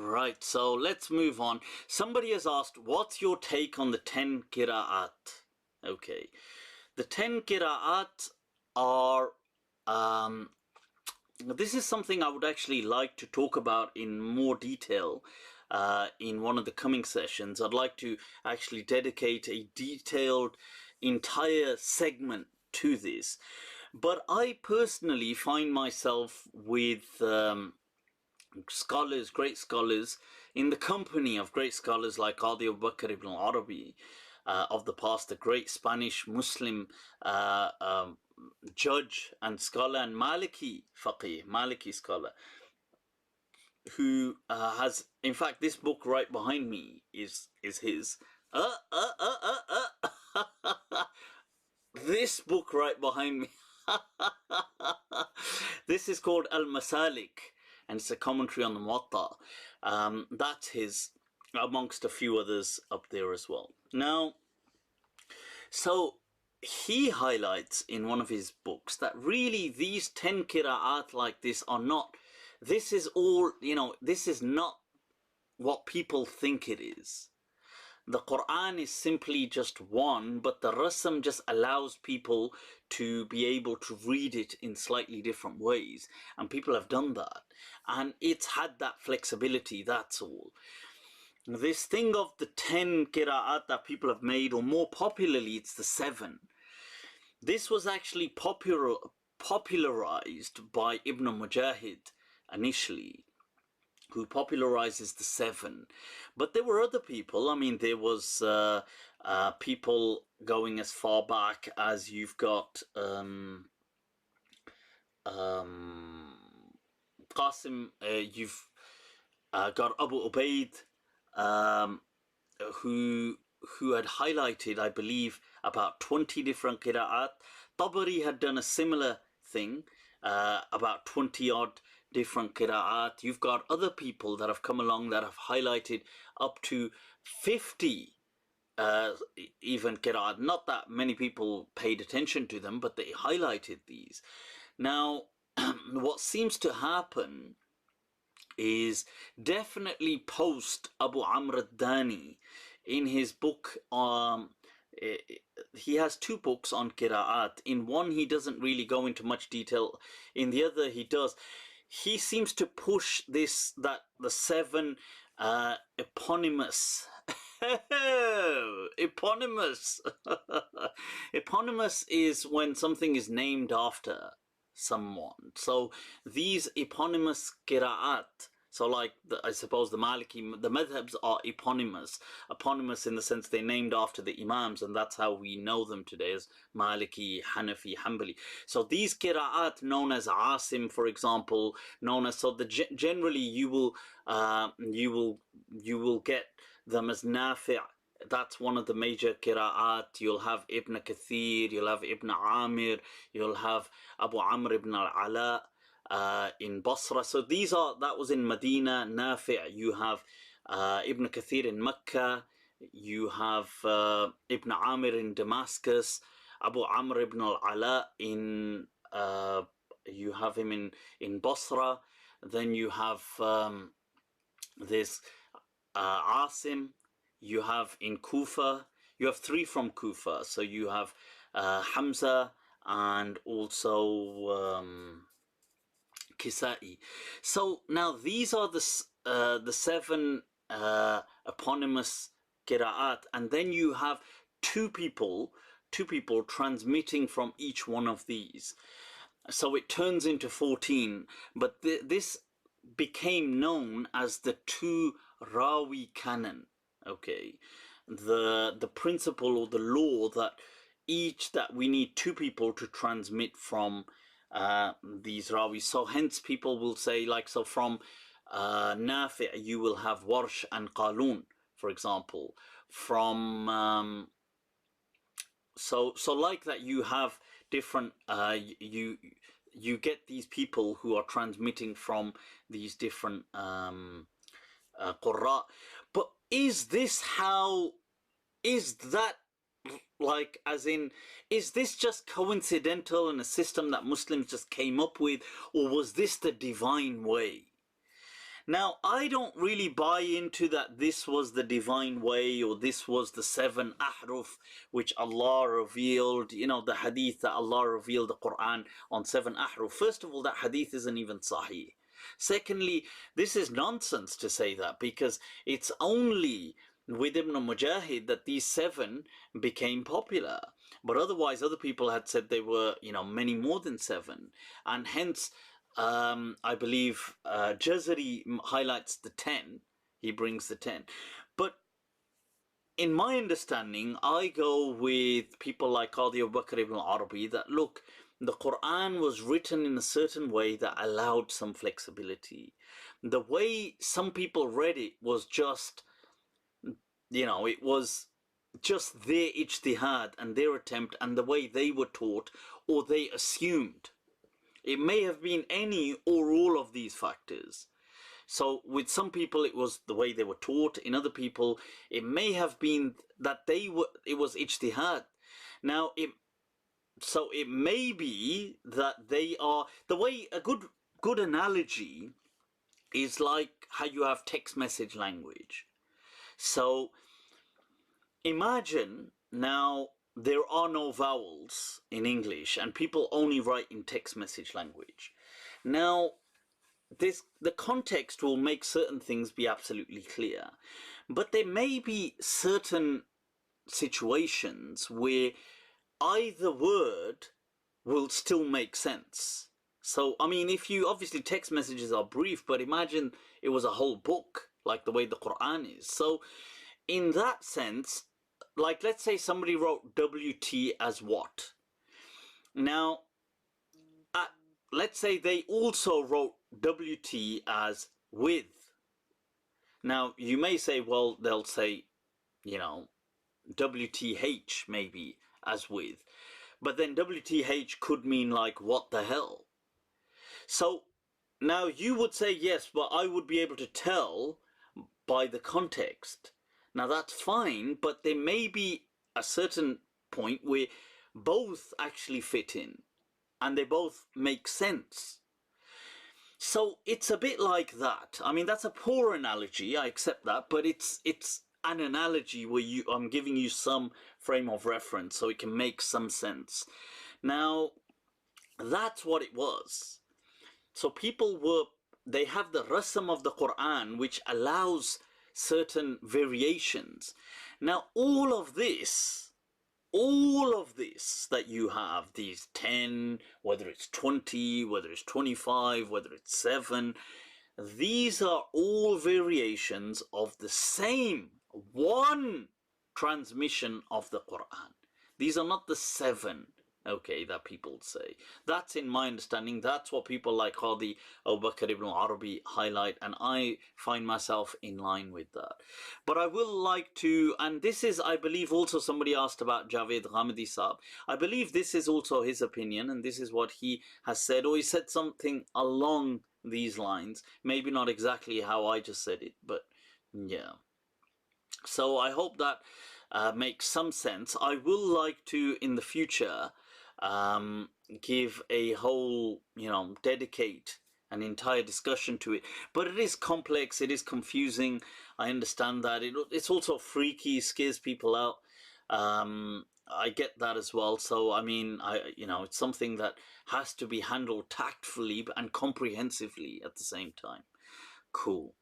Right, so let's move on. Somebody has asked, what's your take on the 10 qiraat? Okay, the 10 qiraat are, this is something I would actually like to talk about in more detail in one of the coming sessions. I'd like to actually dedicate a detailed entire segment to this. But I personally find myself with scholars, great scholars, in the company of great scholars like Qadi Abu Bakr ibn al-Arabi of the past, the great Spanish Muslim judge and scholar and Maliki faqih, Maliki scholar, who has, in fact, this book right behind me is his. This book right behind me. This is called Al-Masalik, and it's a commentary on the Muwatta. That's his, amongst a few others up there as well. Now, so he highlights in one of his books that really these 10 qira'at like this are not, this is all, this is not what people think it is. The Quran is simply just one, but the rasm just allows people to be able to read it in slightly different ways. And people have done that. And it's had that flexibility, that's all. This thing of the 10 qira'at that people have made, or more popularly, it's the 7. This was actually popularized by Ibn Mujahid initially, who popularizes the 7. But there were other people. I mean, there was people going as far back as you've got Qasim, you've got Abu Ubaid, who had highlighted, I believe, about 20 different qira'at. Tabari had done a similar thing, about 20 odd different qira'at. You've got other people that have come along that have highlighted up to 50 even qira'at. Not that many people paid attention to them, but they highlighted these. Now, what seems to happen is definitely post Abu Amr ad-Dani in his book. He has 2 books on qira'at. In one, he doesn't really go into much detail. In the other, he does. He seems to push this, that the 7 eponymous. Eponymous. Eponymous is when something is named after someone. So these eponymous qira'at, so like I suppose the Maliki, the madhabs are eponymous. Eponymous in the sense they're named after the imams, and that's how we know them today as Maliki, Hanafi, Hanbali. So these qira'at known as Asim, for example, known as, so the generally you will get them as Nafi'. That's one of the major qira'at. You'll have Ibn Kathir, you'll have Ibn Amir, you'll have Abu Amr ibn al-Ala in Basra. So that was in Medina, Nafi'. You have Ibn Kathir in Mecca, you have Ibn Amir in Damascus, Abu Amr ibn al-Ala in, you have him in Basra. Then you have this Asim, you have in Kufa, you have 3 from Kufa. So you have Hamza and also Kisa'i. So now these are the 7 eponymous qira'at, and then you have two people transmitting from each one of these. So it turns into 14, but this became known as the 2 Rawi canon. Okay, the principle or the law that we need 2 people to transmit from these Rawis. So hence people will say, like, so from Nafi' you will have Warsh and Qalun, for example. From so like that, you have different you get these people who are transmitting from these different Qurra. But is that like, as in, is this just coincidental and a system that Muslims just came up with, or was this the divine way? Now, I don't really buy into that this was the divine way or this was the 7 ahruf which Allah revealed, the hadith that Allah revealed the Quran on 7 ahruf. First of all, that hadith isn't even sahih. Secondly, this is nonsense to say that, because it's only with Ibn Mujahid that these 7 became popular. But otherwise, other people had said they were, many more than 7. And hence, I believe Jazari highlights the 10. He brings the 10. But in my understanding, I go with people like Qadi Abu Bakr ibn Arabi that look, the Quran was written in a certain way that allowed some flexibility. The way some people read it was just, it was just their ijtihad and their attempt and the way they were taught or they assumed. It may have been any or all of these factors. So with some people it was the way they were taught. In other people it may have been that it was ijtihad. Now so it may be that they are the way. A good analogy is like how you have text message language. So imagine now there are no vowels in English and people only write in text message language. Now, the context will make certain things be absolutely clear, but there may be certain situations where either word will still make sense. So, I mean, if you, obviously text messages are brief, but imagine it was a whole book, like the way the Quran is. So, in that sense, like let's say somebody wrote WT as what. Now, let's say they also wrote WT as with. Now, you may say, well, they'll say, WTH maybe as with. But then WTH could mean like, what the hell? So, now you would say, yes, but I would be able to tell by the context. Now that's fine, but there may be a certain point where both actually fit in and they both make sense. So it's a bit like that. I mean, that's a poor analogy, I accept that, but it's an analogy where I'm giving you some frame of reference so it can make some sense. Now, that's what it was. So they have the rasam of the Quran, which allows certain variations. Now, all of this that you have, these 10, whether it's 20, whether it's 25, whether it's 7, these are all variations of the same one transmission of the Quran. These are not the 7, okay, that people say. That's in my understanding. That's what people like Qadi Abu Bakr ibn Arabi highlight, and I find myself in line with that. But I will like to, and this is, I believe, also somebody asked about Javed Ghamidi Saab. I believe this is also his opinion, and this is what he has said, or he said something along these lines. Maybe not exactly how I just said it, but yeah. So I hope that makes some sense. I will like to, in the future, give a whole, dedicate an entire discussion to it. But it is complex, it is confusing. I understand that. It's also freaky, scares people out. I get that as well. So, I mean, it's something that has to be handled tactfully and comprehensively at the same time. Cool.